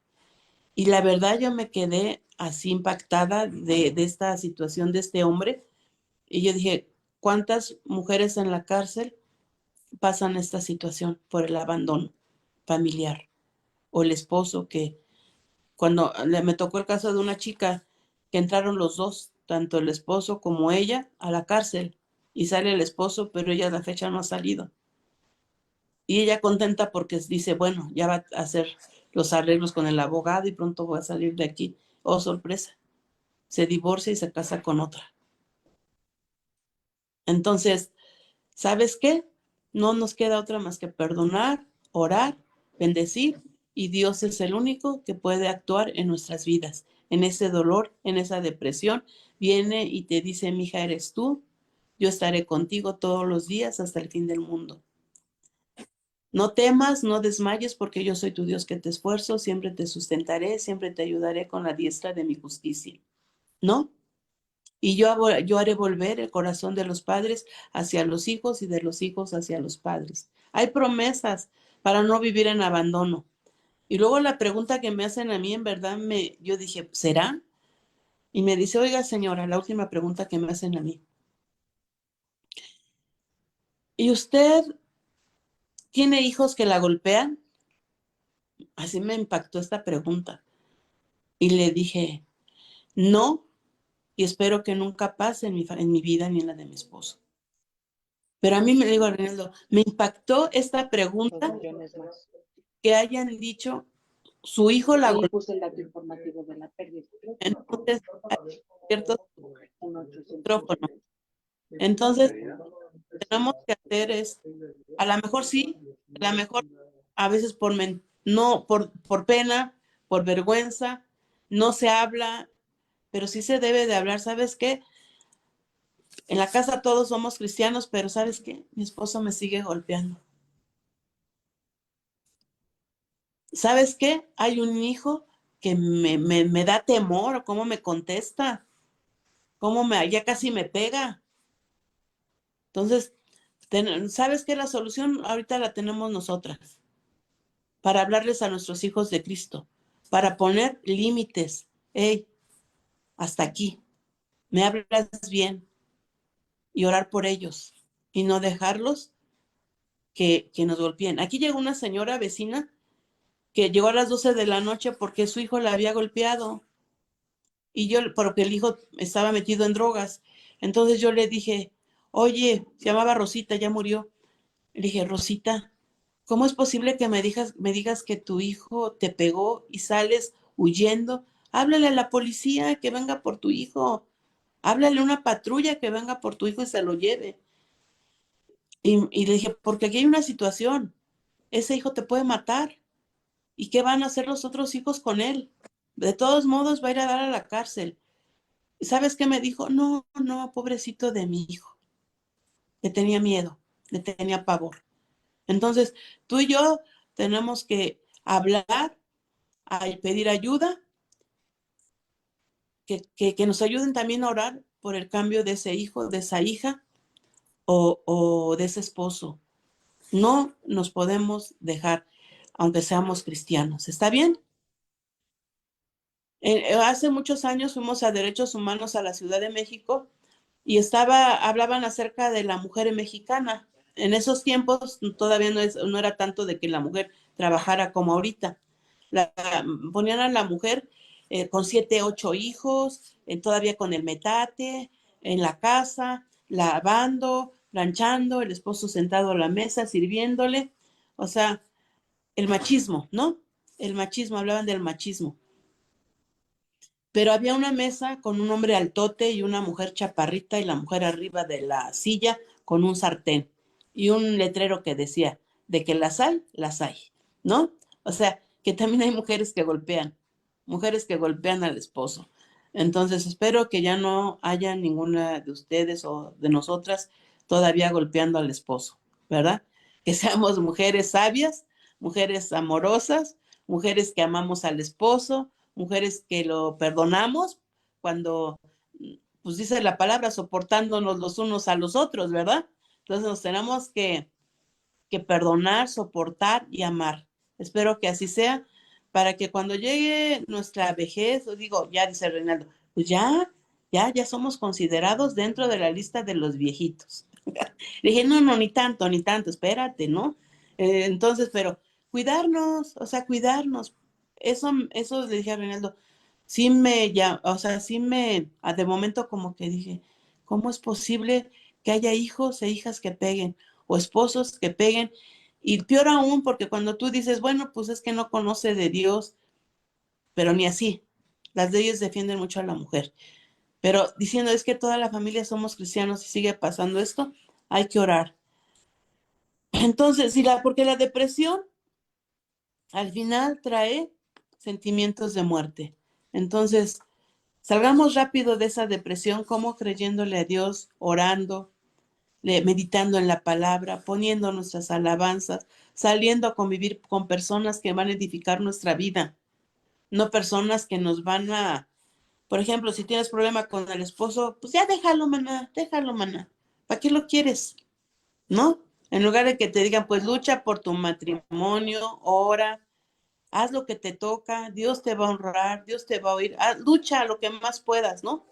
Y la verdad yo me quedé así impactada de esta situación de este hombre. Y yo dije, ¿cuántas mujeres en la cárcel pasan esta situación por el abandono familiar? O el esposo que cuando me tocó el caso de una chica que entraron los dos, tanto el esposo como ella, a la cárcel y sale el esposo, pero ella a la fecha no ha salido. Y ella contenta porque dice, bueno, ya va a hacer los arreglos con el abogado y pronto voy a salir de aquí. Oh, sorpresa, se divorcia y se casa con otra. Entonces, ¿sabes qué? No nos queda otra más que perdonar, orar, bendecir, y Dios es el único que puede actuar en nuestras vidas, en ese dolor, en esa depresión. Viene y te dice, mija, eres tú, yo estaré contigo todos los días hasta el fin del mundo. No temas, no desmayes, porque yo soy tu Dios que te esfuerzo, siempre te sustentaré, siempre te ayudaré con la diestra de mi justicia. ¿No? Y yo haré volver el corazón de los padres hacia los hijos y de los hijos hacia los padres. Hay promesas para no vivir en abandono. Y luego la pregunta que me hacen a mí, en verdad, yo dije, ¿será? Y me dice, oiga, señora, la última pregunta que me hacen a mí. ¿Y usted tiene hijos que la golpean? Así me impactó esta pregunta. Y le dije, no, y espero que nunca pase en mi vida ni en la de mi esposo. Pero a mí me digo, Reinaldo, me impactó esta pregunta que hayan dicho su hijo la golpeó. Puse el dato informativo de la pérdida. Entonces, hay ciertos micrófonos. Entonces, tenemos que hacer a lo mejor sí, a lo mejor a veces no, por pena, por vergüenza, no se habla, pero sí se debe de hablar. ¿Sabes qué? En la casa todos somos cristianos, pero ¿sabes qué? Mi esposo me sigue golpeando. ¿Sabes qué? Hay un hijo que me da temor, cómo me contesta, ya casi me pega. Entonces, ¿sabes qué? La solución ahorita la tenemos nosotras, para hablarles a nuestros hijos de Cristo, para poner límites. Hey, hasta aquí, me hablas bien y orar por ellos y no dejarlos que nos golpeen. Aquí llegó una señora vecina que llegó a las 12 de la noche porque su hijo la había golpeado. Y yo, porque el hijo estaba metido en drogas. Entonces yo le dije, oye, se llamaba Rosita, ya murió. Le dije, Rosita, ¿cómo es posible que me digas que tu hijo te pegó y sales huyendo? Háblale a la policía que venga por tu hijo. Háblale a una patrulla que venga por tu hijo y se lo lleve. Y le dije, porque aquí hay una situación. Ese hijo te puede matar. ¿Y qué van a hacer los otros hijos con él? De todos modos va a ir a dar a la cárcel. ¿Sabes qué me dijo? No, no, pobrecito de mi hijo. Le tenía miedo, le tenía pavor. Entonces, tú y yo tenemos que hablar, pedir ayuda, que nos ayuden también a orar por el cambio de ese hijo, de esa hija o de ese esposo. No nos podemos dejar, aunque seamos cristianos. ¿Está bien? Hace muchos años fuimos a Derechos Humanos a la Ciudad de México y hablaban acerca de la mujer mexicana. En esos tiempos todavía no era tanto de que la mujer trabajara como ahorita. La, Ponían a la mujer con 7, 8 hijos, todavía con el metate, en la casa, lavando, planchando, el esposo sentado a la mesa, sirviéndole. O sea, el machismo, ¿no? El machismo, hablaban del machismo. Pero había una mesa con un hombre altote y una mujer chaparrita y la mujer arriba de la silla con un sartén y un letrero que decía, de que las hay, ¿no? O sea, que también hay mujeres que golpean al esposo. Entonces, espero que ya no haya ninguna de ustedes o de nosotras todavía golpeando al esposo, ¿verdad? Que seamos mujeres sabias, mujeres amorosas, mujeres que amamos al esposo, mujeres que lo perdonamos cuando, pues dice la palabra, soportándonos los unos a los otros, ¿verdad? Entonces nos tenemos que perdonar, soportar y amar. Espero que así sea, para que cuando llegue nuestra vejez, os digo, ya dice Reinaldo, pues ya somos considerados dentro de la lista de los viejitos. Le dije, no, ni tanto, espérate, ¿no? Entonces, pero cuidarnos, o sea, cuidarnos. Eso le dije a Reinaldo, sí ya, o sea, de momento como que dije, ¿cómo es posible que haya hijos e hijas que peguen o esposos que peguen? Y peor aún, porque cuando tú dices, bueno, pues es que no conoce de Dios, pero ni así. Las leyes defienden mucho a la mujer. Pero diciendo, es que toda la familia somos cristianos y sigue pasando esto, hay que orar. Entonces, porque la depresión al final trae sentimientos de muerte. Entonces, salgamos rápido de esa depresión, como creyéndole a Dios, orando, meditando en la palabra, poniendo nuestras alabanzas, saliendo a convivir con personas que van a edificar nuestra vida, no personas que nos van a, por ejemplo, si tienes problema con el esposo, pues ya déjalo, maná. ¿Para qué lo quieres? ¿No? En lugar de que te digan, pues lucha por tu matrimonio, ora, haz lo que te toca, Dios te va a honrar, Dios te va a oír, lucha lo que más puedas, ¿no?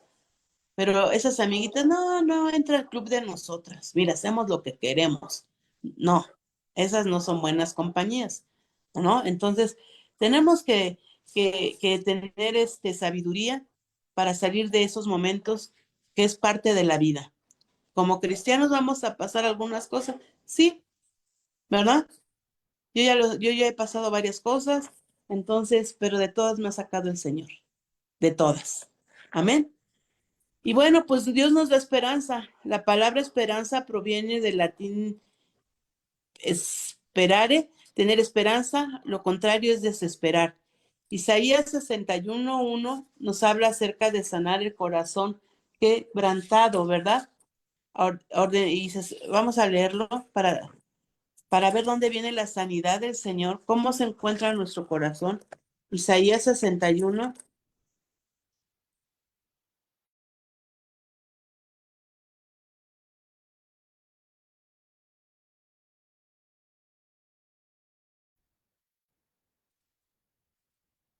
Pero esas amiguitas, no, entra al club de nosotras, mira, hacemos lo que queremos. No, esas no son buenas compañías, ¿no? Entonces, tenemos que tener sabiduría para salir de esos momentos que es parte de la vida. Como cristianos vamos a pasar algunas cosas, sí, ¿verdad? Yo ya he pasado varias cosas, entonces, pero de todas me ha sacado el Señor, de todas. Amén. Y bueno, pues Dios nos da esperanza. La palabra esperanza proviene del latín esperare, tener esperanza, lo contrario es desesperar. Isaías 61:1 nos habla acerca de sanar el corazón quebrantado, ¿verdad? Vamos a leerlo para ver dónde viene la sanidad del Señor, cómo se encuentra nuestro corazón. Isaías 61.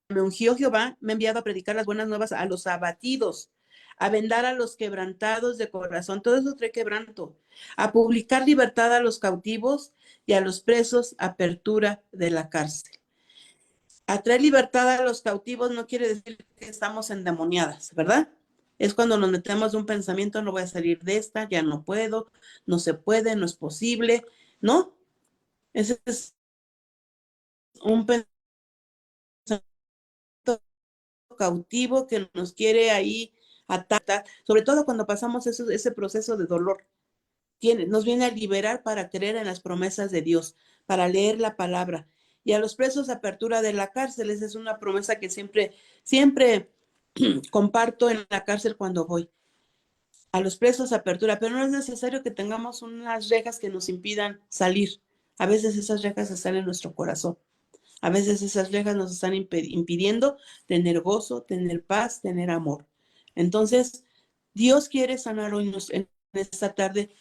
Me ungió Jehová, me ha enviado a predicar las buenas nuevas a los abatidos, a vendar a los quebrantados de corazón, todo eso trae quebranto, a publicar libertad a los cautivos y a los presos, apertura de la cárcel. A traer libertad a los cautivos no quiere decir que estamos endemoniadas, ¿verdad? Es cuando nos metemos de un pensamiento, no voy a salir de esta, ya no puedo, no se puede, no es posible, ¿no? Ese es un pensamiento cautivo que nos quiere ahí atar, sobre todo cuando pasamos ese proceso de dolor. Nos viene a liberar para creer en las promesas de Dios, para leer la palabra. Y a los presos apertura de la cárcel, esa es una promesa que siempre comparto en la cárcel cuando voy. A los presos apertura, pero no es necesario que tengamos unas rejas que nos impidan salir. A veces esas rejas están en nuestro corazón. A veces esas rejas nos están impidiendo tener gozo, tener paz, tener amor. Entonces, Dios quiere sanar hoy en esta tarde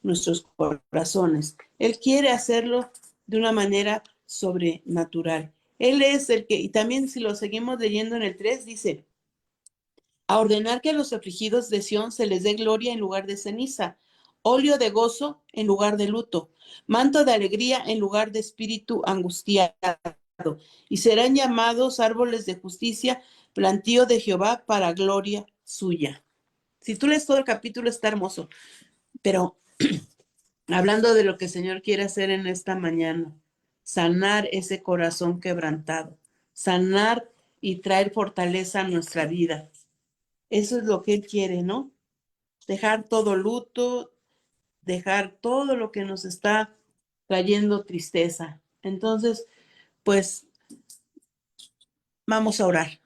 nuestros corazones. Él quiere hacerlo de una manera sobrenatural. Él es el que, y también si lo seguimos leyendo en el 3, dice, a ordenar que a los afligidos de Sión se les dé gloria en lugar de ceniza, óleo de gozo en lugar de luto, manto de alegría en lugar de espíritu angustiado, y serán llamados árboles de justicia, plantío de Jehová para gloria suya. Si tú lees todo el capítulo está hermoso, pero hablando de lo que el Señor quiere hacer en esta mañana, sanar ese corazón quebrantado, sanar y traer fortaleza a nuestra vida. Eso es lo que Él quiere, ¿no? Dejar todo luto, dejar todo lo que nos está trayendo tristeza. Entonces, pues vamos a orar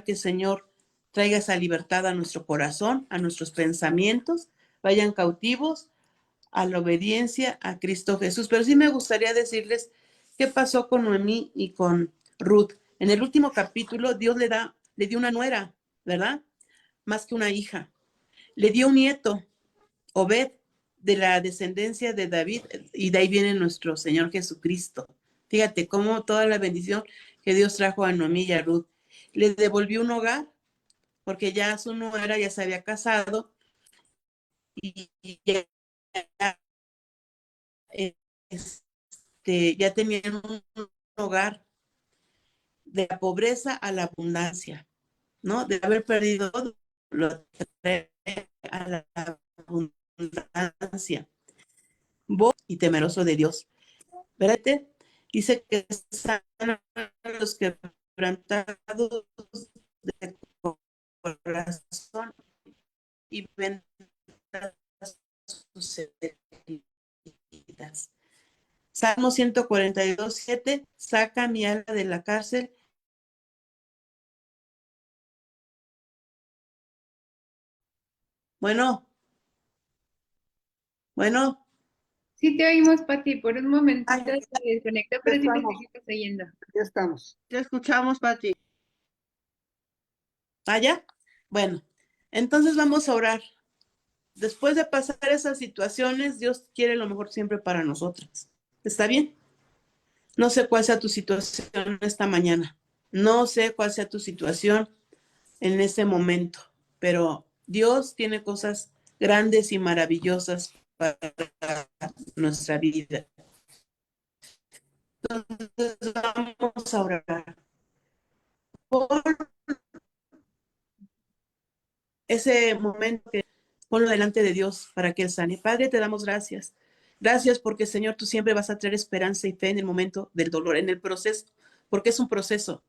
que el Señor traiga esa libertad a nuestro corazón, a nuestros pensamientos, vayan cautivos a la obediencia a Cristo Jesús. Pero sí me gustaría decirles qué pasó con Noemí y con Ruth. En el último capítulo, Dios le dio una nuera, ¿verdad? Más que una hija. Le dio un nieto, Obed, de la descendencia de David, y de ahí viene nuestro Señor Jesucristo. Fíjate cómo toda la bendición que Dios trajo a Noemí y a Ruth. Le devolvió un hogar, porque ya su nuera ya se había casado y ya, ya tenían un hogar de la pobreza a la abundancia, ¿no? De haber perdido todo, lo trae a la abundancia. Vos y temeroso de Dios. Espérate, dice que sanan a los quebrantados de corazón y vendan sus heridas. Salmo 142:7, saca mi alma de la cárcel. Bueno, bueno. Sí te oímos, Pati, por un momentito Ay, se desconectó, Ya pero sí te estamos, seguimos oyendo. ya estamos. Te escuchamos, Pati. ¿Allá? Bueno, entonces vamos a orar. Después de pasar esas situaciones, Dios quiere lo mejor siempre para nosotras. ¿Está bien? No sé cuál sea tu situación esta mañana. No sé cuál sea tu situación en este momento, pero Dios tiene cosas grandes y maravillosas para nuestra vida. Entonces vamos a orar por ese momento que ponlo delante de Dios para que Él sane. Padre, te damos gracias. Gracias porque, Señor, tú siempre vas a traer esperanza y fe en el momento del dolor, en el proceso, porque es un proceso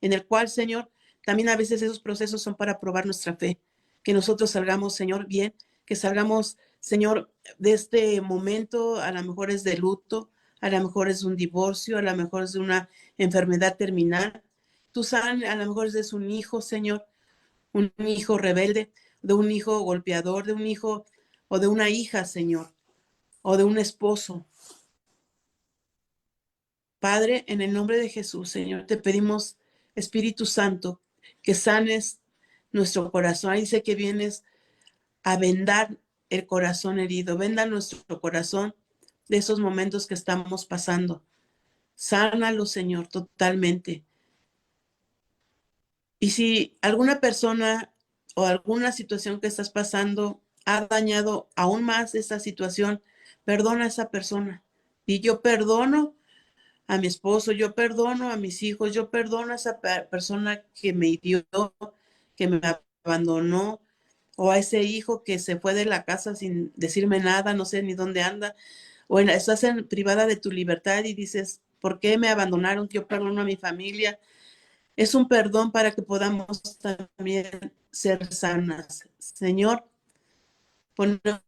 en el cual, Señor, también a veces esos procesos son para probar nuestra fe. Que nosotros salgamos, Señor, bien, que salgamos, Señor, de este momento, a lo mejor es de luto, a lo mejor es un divorcio, a lo mejor es de una enfermedad terminal. Tú sabes, a lo mejor es un hijo, Señor, un hijo rebelde, de un hijo golpeador, de un hijo o de una hija, Señor, o de un esposo. Padre, en el nombre de Jesús, Señor, te pedimos, Espíritu Santo, que sanes nuestro corazón. Ahí dice que vienes a vendar el corazón herido. Venda nuestro corazón de esos momentos que estamos pasando. Sánalo, Señor, totalmente. Y si alguna persona o alguna situación que estás pasando ha dañado aún más esa situación, perdona a esa persona. Y yo perdono a mi esposo, yo perdono a mis hijos, yo perdono a esa persona que me hirió, que me abandonó, o a ese hijo que se fue de la casa sin decirme nada, no sé ni dónde anda, o estás privada de tu libertad y dices, ¿por qué me abandonaron? Yo perdono a mi familia. Es un perdón para que podamos también ser sanas. Señor, ponemos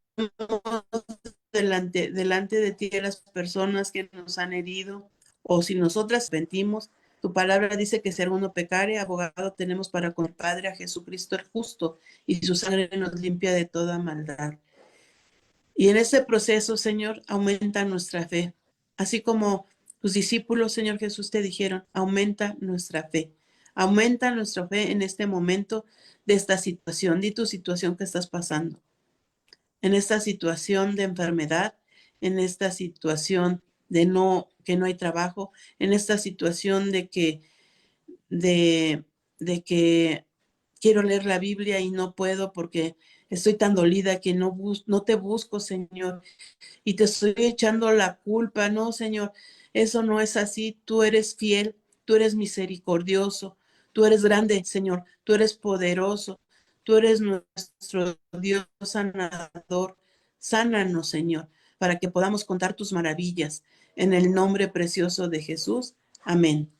delante de ti a las personas que nos han herido, o si nosotras mentimos. Tu palabra dice que si alguno pecare, abogado tenemos para con el Padre, a Jesucristo el justo, y su sangre nos limpia de toda maldad. Y en ese proceso, Señor, aumenta nuestra fe. Así como tus discípulos, Señor Jesús, te dijeron, aumenta nuestra fe. Aumenta nuestra fe en este momento de esta situación. Di tu situación que estás pasando. en esta situación de enfermedad, en esta situación de que no hay trabajo, en esta situación de, de que quiero leer la Biblia y no puedo porque estoy tan dolida que no te busco, Señor, y te estoy echando la culpa. No, Señor, eso no es así. Tú eres fiel, tú eres misericordioso, tú eres grande, Señor, tú eres poderoso, tú eres nuestro Dios sanador. Sánanos, Señor, para que podamos contar tus maravillas. En el nombre precioso de Jesús. Amén.